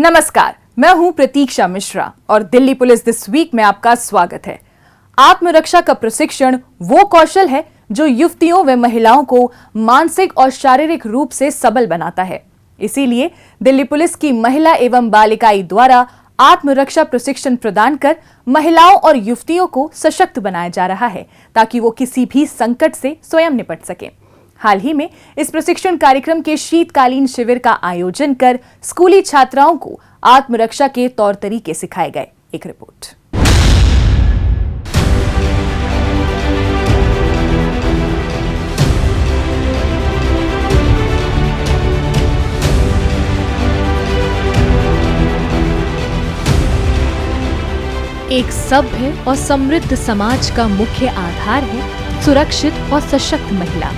नमस्कार, मैं हूं प्रतीक्षा मिश्रा और दिल्ली पुलिस दिस वीक में आपका स्वागत है। आत्मरक्षा का प्रशिक्षण वो कौशल है जो युवतियों व महिलाओं को मानसिक और शारीरिक रूप से सबल बनाता है। इसीलिए दिल्ली पुलिस की महिला एवं बाल इकाई द्वारा आत्मरक्षा प्रशिक्षण प्रदान कर महिलाओं और युवतियों को सशक्त बनाया जा रहा है ताकि वो किसी भी संकट से स्वयं निपट सके। हाल ही में इस प्रशिक्षण कार्यक्रम के शीतकालीन शिविर का आयोजन कर स्कूली छात्राओं को आत्मरक्षा के तौर तरीके सिखाए गए। एक रिपोर्ट। एक सभ्य और समृद्ध समाज का मुख्य आधार है सुरक्षित और सशक्त महिला।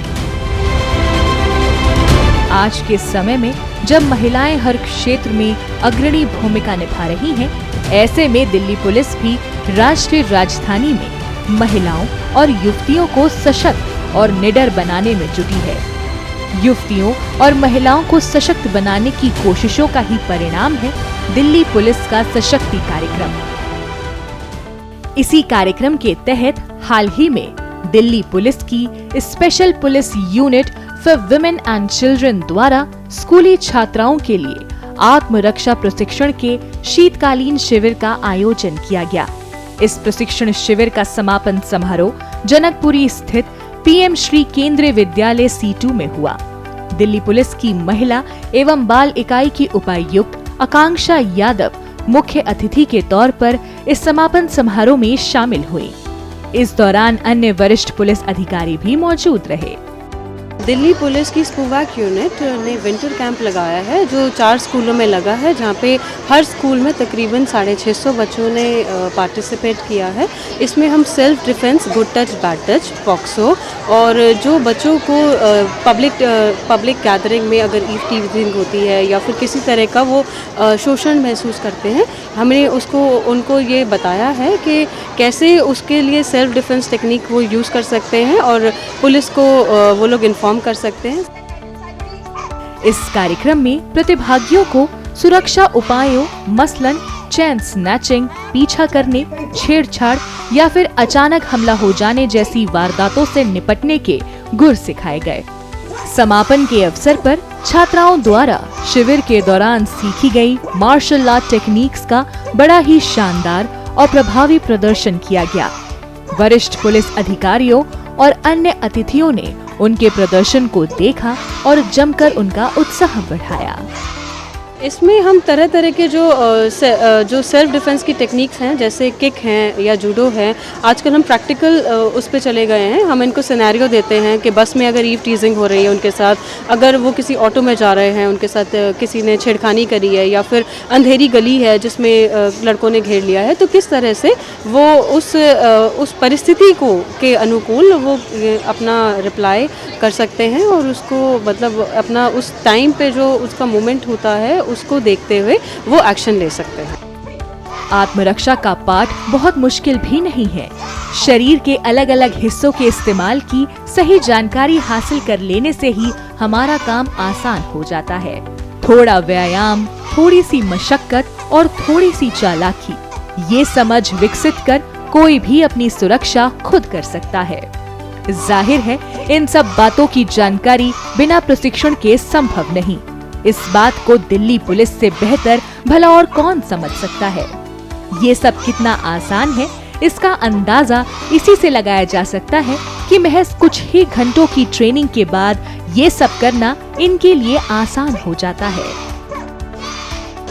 आज के समय में जब महिलाएं हर क्षेत्र में अग्रणी भूमिका निभा रही हैं, ऐसे में दिल्ली पुलिस भी राष्ट्रीय राजधानी में महिलाओं और युवतियों को सशक्त और निडर बनाने में जुटी है। युवतियों और महिलाओं को सशक्त बनाने की कोशिशों का ही परिणाम है दिल्ली पुलिस का सशक्ति कार्यक्रम। इसी कार्यक्रम के तहत हाल ही में दिल्ली पुलिस की special police unit for women and children द्वारा स्कूली छात्राओं के लिए आत्मरक्षा प्रशिक्षण के शीतकालीन शिविर का आयोजन किया गया। इस प्रशिक्षण शिविर का समापन समारोह जनकपुरी स्थित पीएम श्री केंद्रीय विद्यालय C2 में हुआ। दिल्ली पुलिस की महिला एवं बाल इकाई की उपायुक्त आकांक्षा यादव मुख्य अतिथि के तौर पर इस समापन समारोह में शामिल हुई। इस दौरान अन्य वरिष्ठ पुलिस अधिकारी भी मौजूद रहे। दिल्ली पुलिस की स्कूवैक यूनिट ने विंटर कैंप लगाया है जो 4 स्कूलों में लगा है, जहां पे हर स्कूल में तकरीबन 650 बच्चों ने पार्टिसिपेट किया है। इसमें हम self defence, good touch, bad touch, POCSO और जो बच्चों को पब्लिक गैदरिंग में अगर ईवटीजिंग होती है या फिर किसी तरह का वो शोषण महसूस करते हैं, हमने उनको ये बताया है कि कैसे उसके लिए सेल्फ डिफेंस टेक्निक वो यूज़ कर सकते हैं और पुलिस को वो लोग इन्फॉर्म कर सकते हैं। इस कार्यक्रम में प्रतिभागियों को सुरक्षा उपायों मसलन चेन स्नैचिंग, पीछा करने, छेड़छाड़ या फिर अचानक हमला हो जाने जैसी वारदातों से निपटने के गुर सिखाए गए। समापन के अवसर पर छात्राओं द्वारा शिविर के दौरान सीखी गई मार्शल आर्ट टेक्निक्स का बड़ा ही शानदार और प्रभावी प्रदर्शन किया गया। वरिष्ठ पुलिस अधिकारियों और अन्य अतिथियों ने उनके प्रदर्शन को देखा और जमकर उनका उत्साह बढ़ाया। इसमें हम तरह तरह के जो सेल्फ डिफेंस की टेक्निक्स हैं, जैसे किक हैं या जूडो है, आजकल हम प्रैक्टिकल उस पे चले गए हैं। हम इनको सिनेरियो देते हैं कि बस में अगर ईव टीजिंग हो रही है उनके साथ, अगर वो किसी ऑटो में जा रहे हैं, उनके साथ किसी ने छेड़खानी करी है या फिर अंधेरी गली है जिसमें लड़कों ने घेर लिया है, तो किस तरह से वो उस परिस्थिति के अनुकूल वो अपना रिप्लाई कर सकते हैं और उसको मतलब अपना उस टाइम पे जो उसका मोमेंट होता है उसको देखते हुए वो एक्शन ले सकते हैं। आत्मरक्षा का पाठ बहुत मुश्किल भी नहीं है। शरीर के अलग अलग हिस्सों के इस्तेमाल की सही जानकारी हासिल कर लेने से ही हमारा काम आसान हो जाता है। थोड़ा व्यायाम, थोड़ी सी मशक्कत और थोड़ी सी चालाकी, ये समझ विकसित कर कोई भी अपनी सुरक्षा खुद कर सकता है। जाहिर है इन सब बातों की जानकारी बिना प्रशिक्षण के संभव नहीं। इस बात को दिल्ली पुलिस से बेहतर भला और कौन समझ सकता है। ये सब कितना आसान है इसका अंदाजा इसी से लगाया जा सकता है कि महज कुछ ही घंटों की ट्रेनिंग के बाद ये सब करना इनके लिए आसान हो जाता है।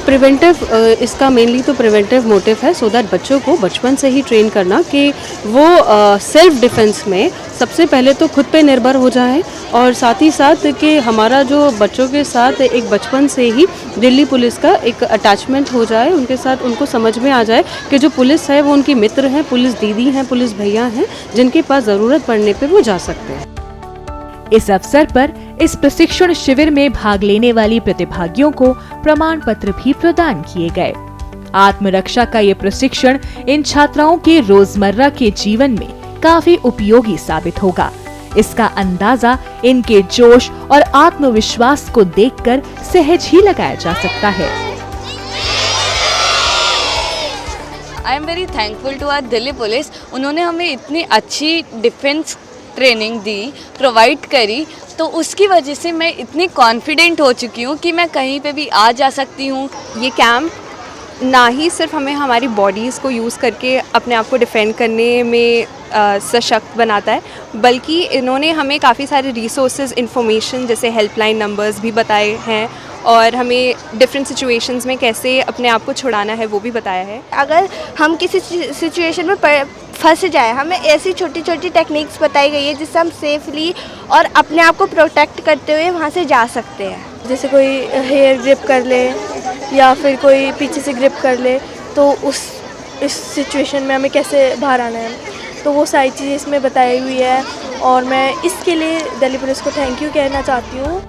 प्रिवेंटिव, इसका मेनली तो प्रिवेंटिव मोटिव है, सो दैट बच्चों को बचपन से ही ट्रेन करना कि वो सेल्फ डिफेंस में सबसे पहले तो खुद पे निर्भर हो जाए और साथ ही साथ कि हमारा जो बच्चों के साथ एक बचपन से ही दिल्ली पुलिस का एक अटैचमेंट हो जाए, उनके साथ उनको समझ में आ जाए कि जो पुलिस है वो उनकी मित्र हैं, पुलिस दीदी हैं, पुलिस भैया हैं, जिनके पास ज़रूरत पड़ने पे वो जा सकते हैं। इस अवसर पर इस प्रशिक्षण शिविर में भाग लेने वाली प्रतिभागियों को प्रमाण पत्र भी प्रदान किए गए। आत्मरक्षा का ये प्रशिक्षण इन छात्राओं के रोजमर्रा के जीवन में काफी उपयोगी साबित होगा। इसका अंदाजा इनके जोश और आत्मविश्वास को देखकर सहज ही लगाया जा सकता है। I am very thankful to our Delhi police. उन्होंने हमें इतनी अच्छी डिफेंस ट्रेनिंग दी, प्रोवाइड करी, तो उसकी वजह से मैं इतनी कॉन्फिडेंट हो चुकी हूँ कि मैं कहीं पे भी आ जा सकती हूँ। ये कैंप ना ही सिर्फ हमें हमारी बॉडीज़ को यूज़ करके अपने आप को डिफेंड करने में सशक्त बनाता है, बल्कि इन्होंने हमें काफ़ी सारे रिसोर्सेज, इंफॉर्मेशन जैसे हेल्पलाइन नंबर्स भी बताए हैं और हमें डिफरेंट सिचुएशंस में कैसे अपने आप को छुड़ाना है वो भी बताया है। अगर हम किसी सिचुएशन में फंस जाए, हमें ऐसी छोटी छोटी टेक्निक्स बताई गई है जिससे हम सेफली और अपने आप को प्रोटेक्ट करते हुए वहाँ से जा सकते हैं। जैसे कोई हेयर ग्रिप कर ले या फिर कोई पीछे से ग्रिप कर ले, तो इस सिचुएशन में हमें कैसे बाहर आना है, तो वो सारी चीज़ें इसमें बताई हुई है और मैं इसके लिए दिल्ली पुलिस को थैंक यू कहना चाहती हूँ।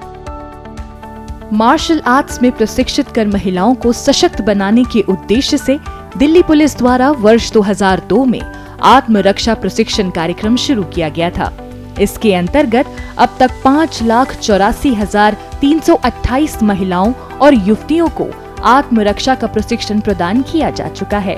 मार्शल आर्ट्स में प्रशिक्षित कर महिलाओं को सशक्त बनाने के उद्देश्य से दिल्ली पुलिस द्वारा वर्ष 2002 में आत्मरक्षा प्रशिक्षण कार्यक्रम शुरू किया गया था। इसके अंतर्गत अब तक 5,84,328 महिलाओं और युवतियों को आत्मरक्षा का प्रशिक्षण प्रदान किया जा चुका है।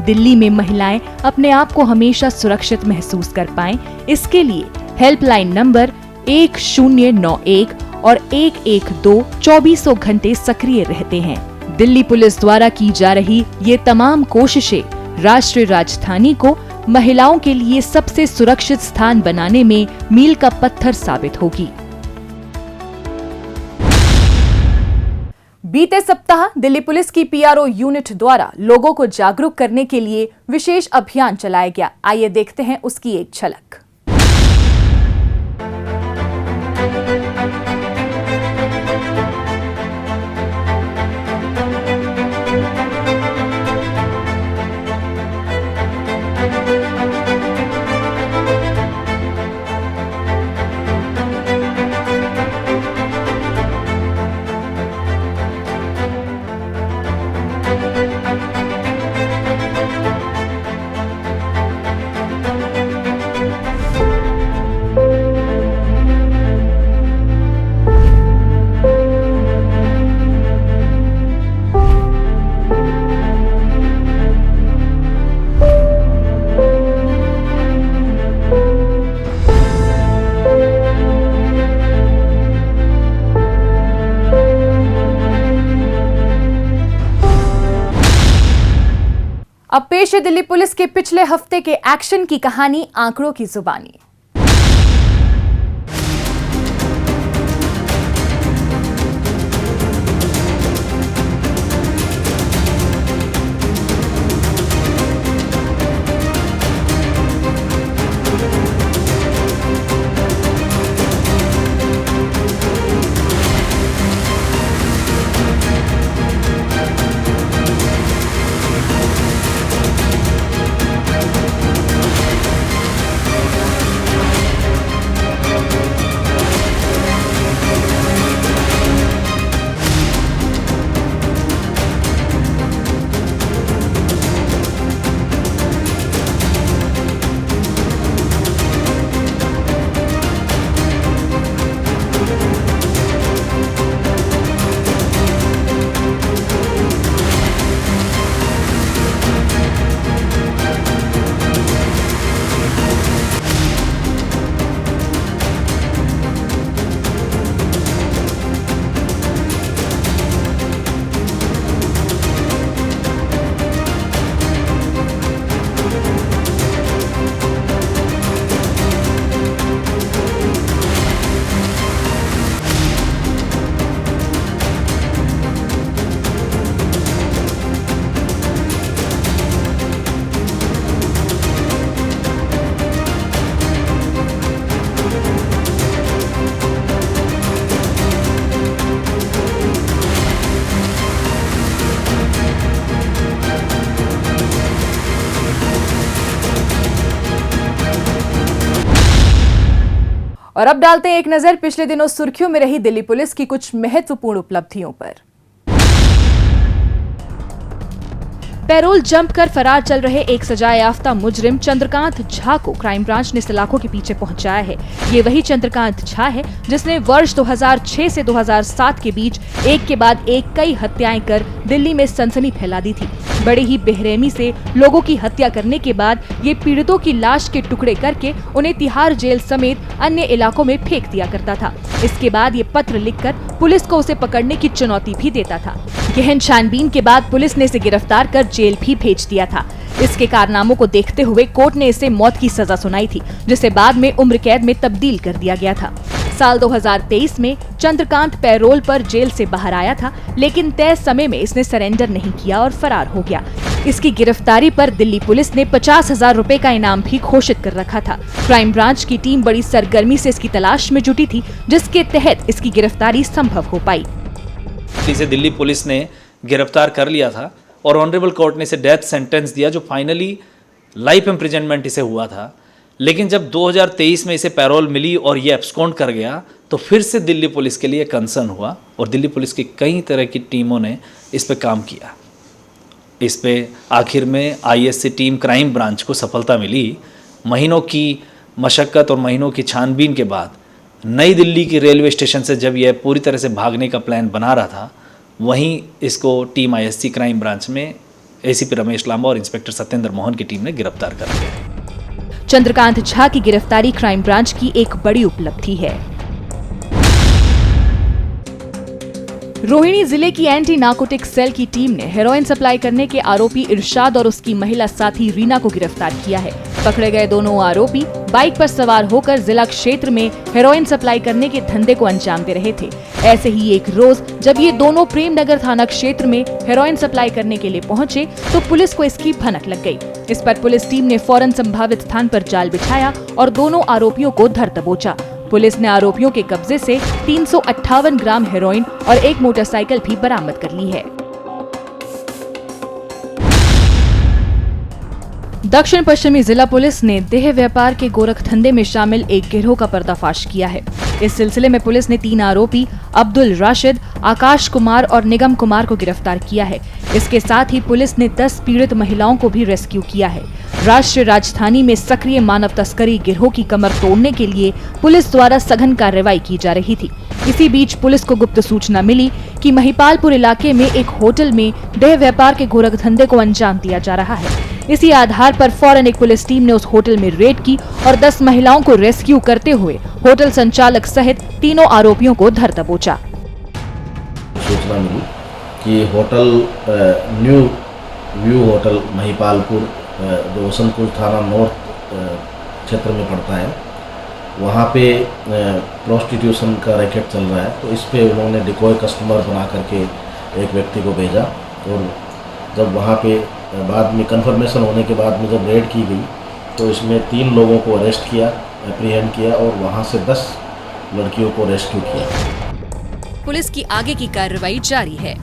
दिल्ली में महिलाएं अपने आप को हमेशा सुरक्षित महसूस कर पाएं, इसके लिए हेल्पलाइन नंबर 1091 और 112 24 घंटे सक्रिय रहते हैं। दिल्ली पुलिस द्वारा की जा रही ये तमाम कोशिशें राष्ट्रीय राजधानी को महिलाओं के लिए सबसे सुरक्षित स्थान बनाने में मील का पत्थर साबित होगी। बीते सप्ताह दिल्ली पुलिस की पीआरओ यूनिट द्वारा लोगों को जागरूक करने के लिए विशेष अभियान चलाया गया। आइए देखते हैं उसकी एक झलक। अब पेश है दिल्ली पुलिस के पिछले हफ्ते के एक्शन की कहानी आंकड़ों की जुबानी। और अब डालते हैं एक नजर पिछले दिनों सुर्खियों में रही दिल्ली पुलिस की कुछ महत्वपूर्ण उपलब्धियों पर। पैरोल जंप कर फरार चल रहे एक सजायाफ्ता मुजरिम चंद्रकांत झा को क्राइम ब्रांच ने सलाखों के पीछे पहुंचाया है। ये वही चंद्रकांत झा है जिसने वर्ष 2006 से 2007 के बीच एक के बाद एक कई हत्याएं कर दिल्ली में सनसनी फैला दी थी। बड़े ही बेरहमी से लोगों की हत्या करने के बाद ये पीड़ितों की लाश के टुकड़े करके उन्हें तिहाड़ जेल समेत अन्य इलाकों में फेंक दिया करता था। इसके बाद ये पत्र लिखकर पुलिस को उसे पकड़ने की चुनौती भी देता था। गहन छानबीन के बाद पुलिस ने इसे गिरफ्तार कर जेल भी भेज दिया था। इसके कारनामों को देखते हुए कोर्ट ने इसे मौत की सजा सुनाई थी, जिसे बाद में उम्र कैद में तब्दील कर दिया गया था। साल 2023 में चंद्रकांत पैरोल पर जेल से बाहर आया था, लेकिन तय समय में इसने सरेंडर नहीं किया और फरार हो गया। इसकी गिरफ्तारी पर दिल्ली पुलिस ने 50,000 रुपए का इनाम भी घोषित कर रखा था। क्राइम ब्रांच की टीम बड़ी सरगर्मी से इसकी तलाश में जुटी थी, जिसके तहत इसकी गिरफ्तारी संभव हो पाई। इसे दिल्ली पुलिस ने गिरफ्तार कर लिया था और ऑनरेबल कोर्ट ने इसे डेथ सेंटेंस दिया, जो फाइनली लाइफ इम्प्रिजनमेंट इसे हुआ था। लेकिन जब 2023 में इसे पैरोल मिली और ये एब्सकॉन्ड कर गया, तो फिर से दिल्ली पुलिस के लिए कंसर्न हुआ और दिल्ली पुलिस की कई तरह की टीमों ने इस पे काम किया। इस पे आखिर में आईएससी टीम क्राइम ब्रांच को सफलता मिली। महीनों की मशक्क़त और महीनों की छानबीन के बाद नई दिल्ली की रेलवे स्टेशन से जब यह पूरी तरह से भागने का प्लान बना रहा था, वहीं इसको टीम आईएससी क्राइम ब्रांच में एसीपी रमेश लांबा और इंस्पेक्टर सत्येंद्र मोहन की टीम ने गिरफ्तार कर लिया। चंद्रकांत झा की गिरफ्तारी क्राइम ब्रांच की एक बड़ी उपलब्धि है। रोहिणी जिले की एंटी नार्कोटिक सेल की टीम ने हेरोइन सप्लाई करने के आरोपी इरशाद और उसकी महिला साथी रीना को गिरफ्तार किया है। पकड़े गए दोनों आरोपी बाइक पर सवार होकर जिला क्षेत्र में हेरोइन सप्लाई करने के धंधे को अंजाम दे रहे थे। ऐसे ही एक रोज जब ये दोनों प्रेमनगर थाना क्षेत्र में हेरोइन सप्लाई करने के लिए पहुंचे, तो पुलिस को इसकी भनक लग गई। इस पर पुलिस टीम ने फौरन संभावित स्थान पर जाल बिछाया और दोनों आरोपियों को धर दबोचा। पुलिस ने आरोपियों के कब्जे से 358 ग्राम हेरोइन और एक मोटरसाइकिल भी बरामद कर ली है। दक्षिण पश्चिमी जिला पुलिस ने देह व्यापार के गोरख धंधे में शामिल एक गिरोह का पर्दाफाश किया है। इस सिलसिले में पुलिस ने 3 आरोपी अब्दुल राशिद, आकाश कुमार और निगम कुमार को गिरफ्तार किया है। इसके साथ ही पुलिस ने 10 पीड़ित महिलाओं को भी रेस्क्यू किया है। राष्ट्रीय राजधानी में सक्रिय मानव तस्करी गिरोह की कमर तोड़ने के लिए पुलिस द्वारा सघन कार्रवाई की जा रही थी। इसी बीच पुलिस को गुप्त सूचना मिली कि महिपालपुर इलाके में एक होटल में देह व्यापार के गोरख धंधे को अंजाम दिया जा रहा है। इसी आधार पर फौरन एक पुलिस टीम ने उस होटल में रेड की और 10 महिलाओं को रेस्क्यू करते हुए होटल संचालक सहित तीनों आरोपियों को धर दबोचा। सूचना मिली कि hotel new view hotel Mahipalpur जो वसंतपुर थाना नॉर्थ क्षेत्र में पड़ता है, वहाँ पे प्रोस्टिट्यूशन का रैकेट चल रहा है। तो इस पे उन्होंने डिकॉय कस्टमर बना करके एक व्यक्ति को भेजा और जब वहाँ पे बाद में कंफर्मेशन होने के बाद में जब रेड की गई तो इसमें 3 लोगों को अरेस्ट किया, एप्रीहेंड किया और वहाँ से 10 लड़कियों को रेस्क्यू किया। पुलिस की आगे की कार्रवाई जारी है।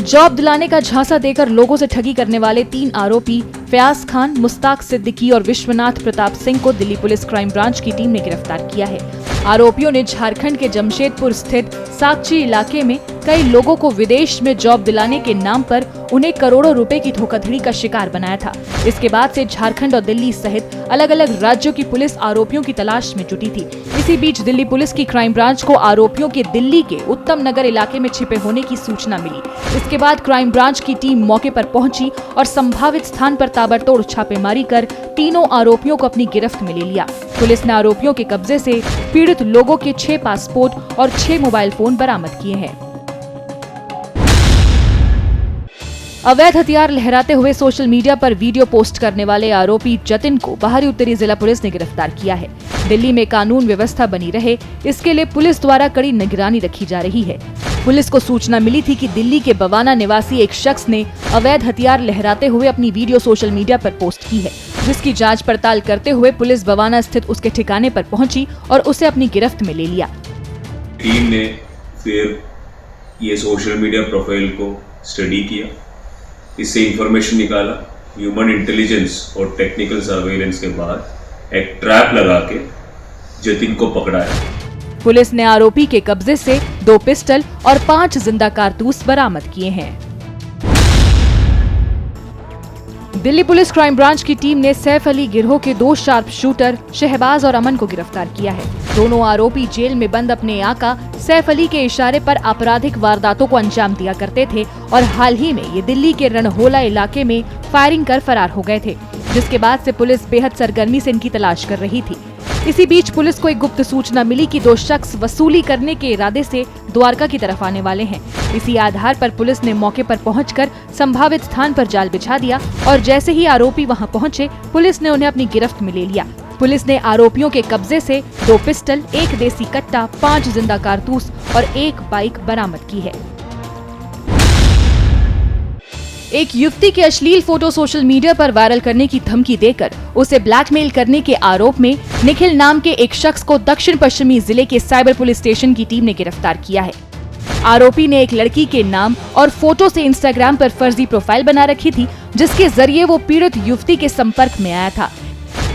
जॉब दिलाने का झांसा देकर लोगों से ठगी करने वाले 3 आरोपी फयाज खान, मुस्ताक सिद्दीकी और विश्वनाथ प्रताप सिंह को दिल्ली पुलिस क्राइम ब्रांच की टीम ने गिरफ्तार किया है। आरोपियों ने झारखंड के जमशेदपुर स्थित साकची इलाके में कई लोगों को विदेश में जॉब दिलाने के नाम पर उन्हें करोड़ों रुपए की धोखाधड़ी का शिकार बनाया था। इसके बाद से झारखंड और दिल्ली सहित अलग अलग राज्यों की पुलिस आरोपियों की तलाश में जुटी थी। इसी बीच दिल्ली पुलिस की क्राइम ब्रांच को आरोपियों के दिल्ली के उत्तम नगर इलाके में छिपे होने की सूचना मिली। इसके बाद क्राइम ब्रांच की टीम मौके पर पहुंची और संभावित स्थान पर ताबड़तोड़ छापेमारी कर तीनों आरोपियों को अपनी गिरफ्त में ले लिया। पुलिस ने आरोपियों के कब्जे से पीड़ित लोगों के 6 पासपोर्ट और 6 मोबाइल फोन बरामद किए हैं। अवैध हथियार लहराते हुए सोशल मीडिया पर वीडियो पोस्ट करने वाले आरोपी जतिन को बाहरी उत्तरी जिला पुलिस ने गिरफ्तार किया है। दिल्ली में कानून व्यवस्था बनी रहे, इसके लिए पुलिस द्वारा कड़ी निगरानी रखी जा रही है। पुलिस को सूचना मिली थी कि दिल्ली के बवाना निवासी एक शख्स ने अवैध हथियार लहराते हुए अपनी वीडियो सोशल मीडिया पर पोस्ट की है, जिसकी जांच पड़ताल करते हुए पुलिस बवाना स्थित उसके ठिकाने पर पहुंची और उसे अपनी गिरफ्त में ले लिया। टीम ने फिर ये सोशल मीडिया प्रोफाइल को स्टडी किया, इससे इंफॉर्मेशन निकाला। ह्यूमन इंटेलिजेंस और टेक्निकल सर्वेलेंस के बाद एक ट्रैप लगा के जतिन को पकड़ा है। पुलिस ने आरोपी के कब्जे से 2 पिस्टल और 5 जिंदा कारतूस बरामद किए हैं। दिल्ली पुलिस क्राइम ब्रांच की टीम ने सैफ अली गिरोह के 2 शार्प शूटर शहबाज और अमन को गिरफ्तार किया है। दोनों आरोपी जेल में बंद अपने आका सैफ अली के इशारे पर आपराधिक वारदातों को अंजाम दिया करते थे और हाल ही में ये दिल्ली के रणहोला इलाके में फायरिंग कर फरार हो गए थे, जिसके बाद से पुलिस बेहद सरगर्मी से इनकी तलाश कर रही थी। इसी बीच पुलिस को एक गुप्त सूचना मिली कि 2 शख्स वसूली करने के इरादे से द्वारका की तरफ आने वाले हैं। इसी आधार पर पुलिस ने मौके पर पहुंचकर संभावित स्थान पर जाल बिछा दिया और जैसे ही आरोपी वहां पहुंचे, पुलिस ने उन्हें अपनी गिरफ्त में ले लिया। पुलिस ने आरोपियों के कब्जे से 2 पिस्टल, 1 देसी कट्टा, 5 जिंदा कारतूस और 1 बाइक बरामद की है। एक युवती के अश्लील फोटो सोशल मीडिया पर वायरल करने की धमकी देकर उसे ब्लैकमेल करने के आरोप में निखिल नाम के एक शख्स को दक्षिण पश्चिमी जिले के साइबर पुलिस स्टेशन की टीम ने गिरफ्तार किया है। आरोपी ने एक लड़की के नाम और फोटो से इंस्टाग्राम पर फर्जी प्रोफाइल बना रखी थी, जिसके जरिए वो पीड़ित युवती के संपर्क में आया था।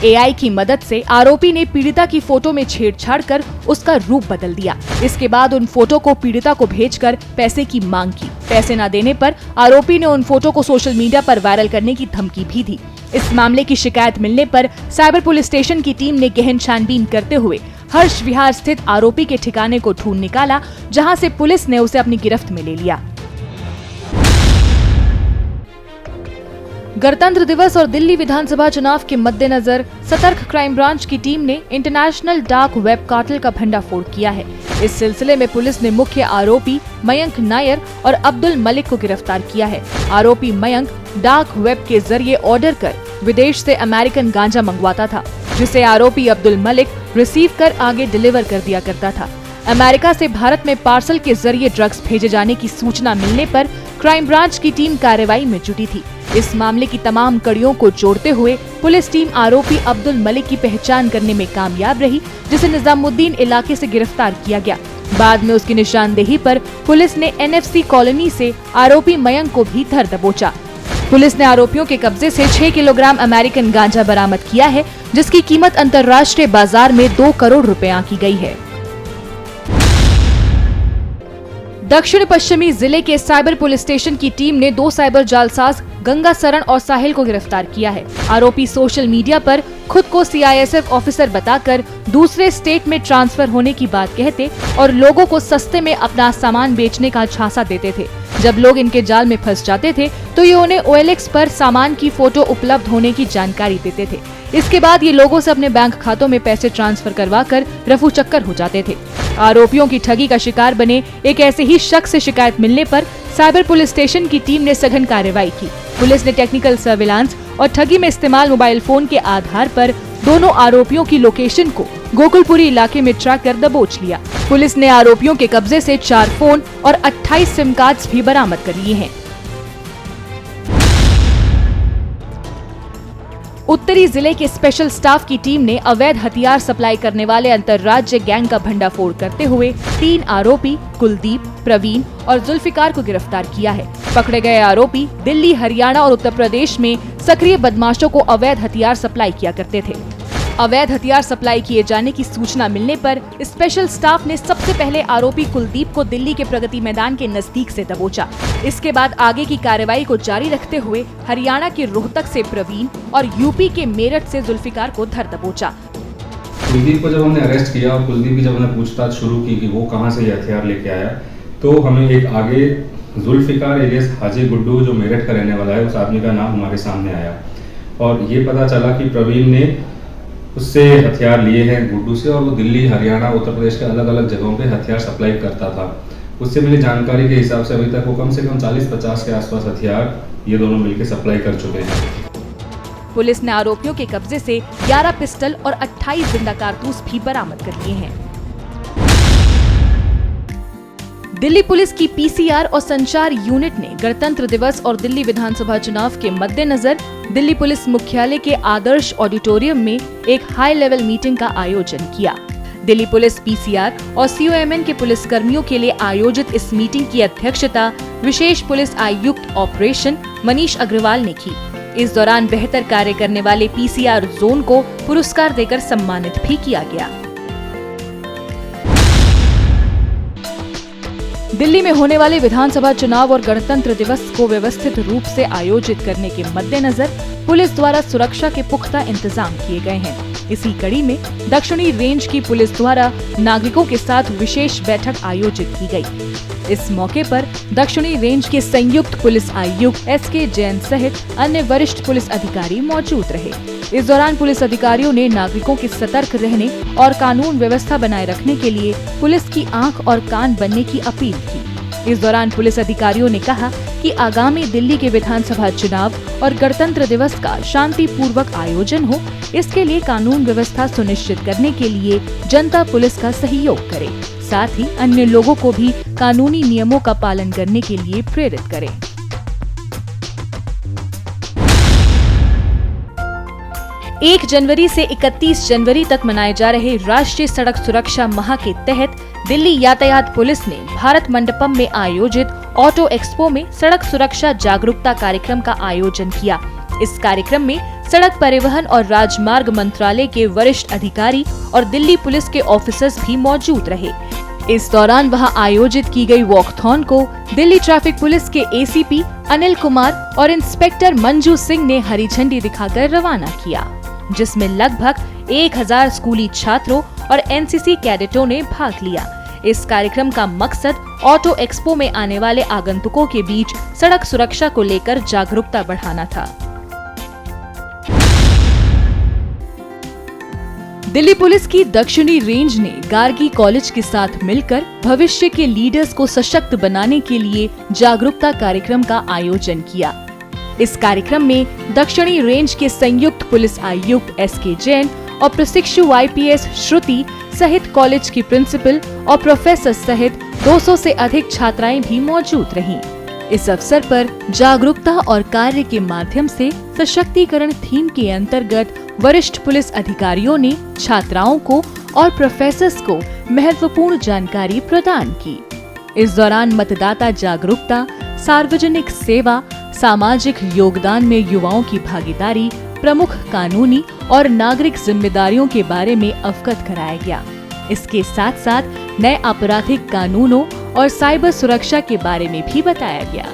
AI की मदद से आरोपी ने पीड़िता की फोटो में छेड़छाड़ कर उसका रूप बदल दिया। इसके बाद उन फोटो को पीड़िता को भेजकर पैसे की मांग की। पैसे न देने पर आरोपी ने उन फोटो को सोशल मीडिया पर वायरल करने की धमकी भी दी। इस मामले की शिकायत मिलने पर साइबर पुलिस स्टेशन की टीम ने गहन छानबीन करते हुए हर्ष विहार स्थित आरोपी के ठिकाने को ढूंढ निकाला, जहां से पुलिस ने उसे अपनी गिरफ्त में ले लिया। गणतंत्र दिवस और दिल्ली विधानसभा चुनाव के मद्देनजर सतर्क क्राइम ब्रांच की टीम ने इंटरनेशनल डार्क वेब कार्टेल का भंडाफोड़ किया है। इस सिलसिले में पुलिस ने मुख्य आरोपी मयंक नायर और अब्दुल मलिक को गिरफ्तार किया है। आरोपी मयंक डार्क वेब के जरिए ऑर्डर कर विदेश से अमेरिकन गांजा मंगवाता था, जिसे आरोपी अब्दुल मलिक रिसीव कर आगे डिलीवर कर दिया करता था। अमेरिका से भारत में पार्सल के जरिए ड्रग्स भेजे जाने की सूचना मिलने पर क्राइम ब्रांच की टीम कार्रवाई में जुटी थी। इस मामले की तमाम कड़ियों को जोड़ते हुए पुलिस टीम आरोपी अब्दुल मलिक की पहचान करने में कामयाब रही, जिसे निजामुद्दीन इलाके से गिरफ्तार किया गया। बाद में उसकी निशानदेही पर पुलिस ने NFC कॉलोनी से आरोपी मयंक को भी धर दबोचा। पुलिस ने आरोपियों के कब्जे से 6 किलोग्राम अमेरिकन गांजा बरामद किया है, जिसकी कीमत अंतर्राष्ट्रीय बाजार में 2 करोड़ रुपए आंकी गई है। दक्षिण पश्चिमी जिले के साइबर पुलिस स्टेशन की टीम ने 2 साइबर जालसाज गंगा सरन और साहिल को गिरफ्तार किया है। आरोपी सोशल मीडिया पर खुद को CISF ऑफिसर बताकर दूसरे स्टेट में ट्रांसफर होने की बात कहते और लोगों को सस्ते में अपना सामान बेचने का झांसा देते थे। जब लोग इनके जाल में फंस जाते थे तो ये उन्हें OLX पर सामान की फोटो उपलब्ध होने की जानकारी देते थे। इसके बाद ये लोगों से अपने बैंक खातों में पैसे ट्रांसफर करवाकर रफू चक्कर हो जाते थे। आरोपियों की ठगी का शिकार बने एक ऐसे ही शख्स से शिकायत मिलने पर साइबर पुलिस स्टेशन की टीम ने सघन कार्रवाई की। पुलिस ने टेक्निकल सर्विलांस और ठगी में इस्तेमाल मोबाइल फोन के आधार पर दोनों आरोपियों की लोकेशन को गोकुलपुरी इलाके में ट्रैक कर दबोच लिया। पुलिस ने आरोपियों के कब्जे से 4 फोन और 28 सिम कार्ड्स भी बरामद कर लिए हैं। उत्तरी जिले के स्पेशल स्टाफ की टीम ने अवैध हथियार सप्लाई करने वाले अंतर्राज्य गैंग का भंडाफोड़ करते हुए 3 आरोपी कुलदीप, प्रवीण और जुल्फिकार को गिरफ्तार किया है। पकड़े गए आरोपी दिल्ली, हरियाणा और उत्तर प्रदेश में सक्रिय बदमाशों को अवैध हथियार सप्लाई किया करते थे। अवैध हथियार सप्लाई किए जाने की सूचना मिलने पर स्पेशल स्टाफ ने सबसे पहले आरोपी कुलदीप को दिल्ली के प्रगति मैदान के नजदीक से दबोचा। इसके बाद आगे की कार्रवाई को जारी रखते हुए हरियाणा के रोहतक से प्रवीण और यूपी के मेरठ से जुल्फिकार को धर दबोचा। कुलदीप को जब हमने अरेस्ट किया और कुलदीप की जब हमने पूछताछ शुरू की कि वो कहाँ से ये हथियार लेके आया, तो हमें एक आगे जुल्फिकार एलियस हाजी गुड्डू जो मेरठ का रहने वाला है, उस आदमी का नाम हमारे सामने आया और ये पता चला कि प्रवीण ने उससे हथियार लिए हैं गुड्डू से और वो दिल्ली, हरियाणा, उत्तर प्रदेश के अलग अलग जगहों पे हथियार सप्लाई करता था। उससे मिली जानकारी के हिसाब से अभी तक वो कम से कम 40-50 के आसपास हथियार ये दोनों मिलकर सप्लाई कर चुके हैं। पुलिस ने आरोपियों के कब्जे से 11 पिस्टल और 28 जिंदा कारतूस भी बरामद कर लिए हैं। दिल्ली पुलिस की PCR और संचार यूनिट ने गणतंत्र दिवस और दिल्ली विधानसभा चुनाव के मद्देनजर दिल्ली पुलिस मुख्यालय के आदर्श ऑडिटोरियम में एक हाई लेवल मीटिंग का आयोजन किया। दिल्ली पुलिस PCR और COMN के पुलिस कर्मियों के लिए आयोजित इस मीटिंग की अध्यक्षता विशेष पुलिस आयुक्त ऑपरेशन मनीष अग्रवाल ने की। इस दौरान बेहतर कार्य करने वाले PCR जोन को पुरस्कार देकर सम्मानित भी किया गया। दिल्ली में होने वाले विधानसभा चुनाव और गणतंत्र दिवस को व्यवस्थित रूप से आयोजित करने के मद्देनजर पुलिस द्वारा सुरक्षा के पुख्ता इंतजाम किए गए हैं। इसी कड़ी में दक्षिणी रेंज की पुलिस द्वारा नागरिकों के साथ विशेष बैठक आयोजित की गई। इस मौके पर दक्षिणी रेंज के संयुक्त पुलिस आयुक्त SK जैन सहित अन्य वरिष्ठ पुलिस अधिकारी मौजूद रहे। इस दौरान पुलिस अधिकारियों ने नागरिकों के सतर्क रहने और कानून व्यवस्था बनाए रखने के लिए पुलिस की आंख और कान बनने की अपील की। इस दौरान पुलिस अधिकारियों ने कहा कि आगामी दिल्ली के विधानसभा चुनाव और गणतंत्र दिवस का शांतिपूर्वक आयोजन हो, इसके लिए कानून व्यवस्था सुनिश्चित करने के लिए जनता पुलिस का सहयोग करे, साथ ही अन्य लोगों को भी कानूनी नियमों का पालन करने के लिए प्रेरित करें। 1 जनवरी से 31 जनवरी तक मनाए जा रहे राष्ट्रीय सड़क सुरक्षा माह के तहत दिल्ली यातायात पुलिस ने भारत मंडपम में आयोजित ऑटो एक्सपो में सड़क सुरक्षा जागरूकता कार्यक्रम का आयोजन किया। इस कार्यक्रम में सड़क परिवहन और राजमार्ग मंत्रालय के वरिष्ठ अधिकारी और दिल्ली पुलिस के ऑफिसर्स भी मौजूद रहे। इस दौरान वहां आयोजित की गई वॉकथॉन को दिल्ली ट्रैफिक पुलिस के ACP अनिल कुमार और इंस्पेक्टर मंजू सिंह ने हरी झंडी दिखाकर रवाना किया, जिसमें लगभग 1000 स्कूली छात्रों और NCC कैडेटों ने भाग लिया। इस कार्यक्रम का मकसद ऑटो एक्सपो में आने वाले आगंतुकों के बीच सड़क सुरक्षा को लेकर जागरूकता बढ़ाना था। दिल्ली पुलिस की दक्षिणी रेंज ने गार्गी कॉलेज के साथ मिलकर भविष्य के लीडर्स को सशक्त बनाने के लिए जागरूकता कार्यक्रम का आयोजन किया। इस कार्यक्रम में दक्षिणी रेंज के संयुक्त पुलिस आयुक्त SK जैन और प्रशिक्षु IPS श्रुति सहित कॉलेज की प्रिंसिपल और प्रोफेसर सहित 200 से अधिक छात्राएं भी मौजूद रहीं। इस अवसर पर जागरूकता और कार्य के माध्यम से सशक्तिकरण थीम के अंतर्गत वरिष्ठ पुलिस अधिकारियों ने छात्राओं को और प्रोफेसर्स को महत्वपूर्ण जानकारी प्रदान की। इस दौरान मतदाता जागरूकता, सार्वजनिक सेवा, सामाजिक योगदान में युवाओं की भागीदारी, प्रमुख कानूनी और नागरिक जिम्मेदारियों के बारे में अवगत कराया गया। इसके साथ साथ नए आपराधिक कानूनों और साइबर सुरक्षा के बारे में भी बताया गया।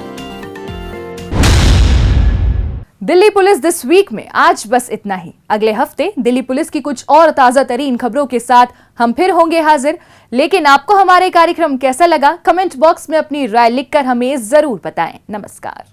दिल्ली पुलिस दिस वीक में आज बस इतना ही। अगले हफ्ते दिल्ली पुलिस की कुछ और ताजा तरीन खबरों के साथ हम फिर होंगे हाजिर। लेकिन आपको हमारे कार्यक्रम कैसा लगा, कमेंट बॉक्स में अपनी राय लिखकर हमें जरूर बताएं। नमस्कार।